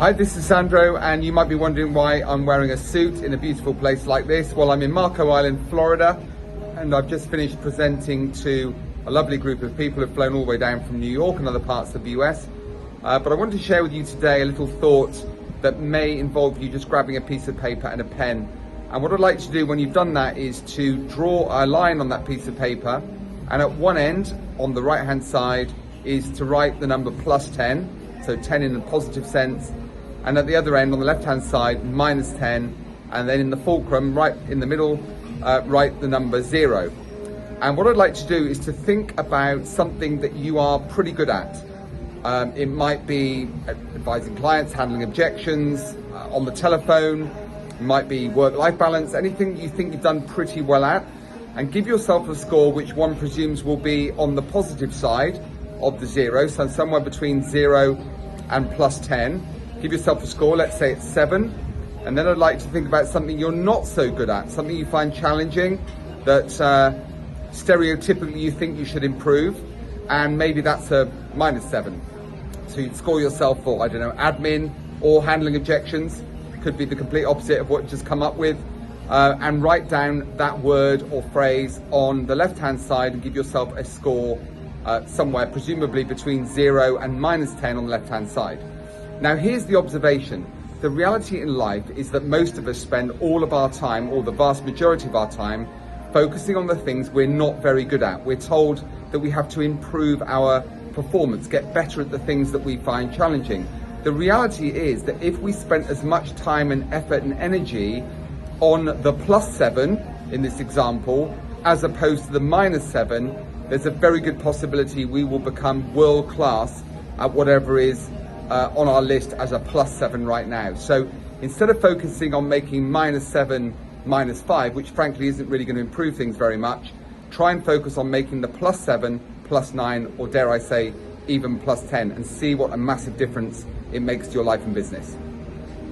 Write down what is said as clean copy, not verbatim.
Hi, this is Sandro, and you might be wondering why I'm wearing a suit in a beautiful place like this. Well, I'm in Marco Island, Florida, and I've just finished presenting to a lovely group of people who've flown all the way down from New York and other parts of the US. But I wanted to share with you today a little thought that may involve you just grabbing a piece of paper and a pen. And what I'd like to do when you've done that is to draw a line on that piece of paper, and at one end, on the right-hand side, is to write the number +10, so 10 in a positive sense, and at the other end, on the left-hand side, -10, and then in the fulcrum, right in the middle, write the number 0. And what I'd like to do is to think about something that you are pretty good at. It might be advising clients, handling objections, on the telephone, it might be work-life balance, anything you think you've done pretty well at, and give yourself a score which one presumes will be on the positive side of the 0, so somewhere between 0 and +10. Give yourself a score, let's say it's 7, and then I'd like to think about something you're not so good at, something you find challenging, that stereotypically you think you should improve, and maybe that's a -7. So you'd score yourself for, I don't know, admin or handling objections, could be the complete opposite of what you just come up with, and write down that word or phrase on the left-hand side and give yourself a score somewhere, presumably between 0 and -10 on the left-hand side. Now here's the observation. The reality in life is that most of us spend all of our time, or the vast majority of our time, focusing on the things we're not very good at. We're told that we have to improve our performance, get better at the things that we find challenging. The reality is that if we spent as much time and effort and energy on the +7 in this example, as opposed to the -7, there's a very good possibility we will become world class at whatever is on our list as a +7 right now. So instead of focusing on making -7, -5, which frankly isn't really going to improve things very much, try and focus on making the +7, +9, or dare I say, even +10, and see what a massive difference it makes to your life and business.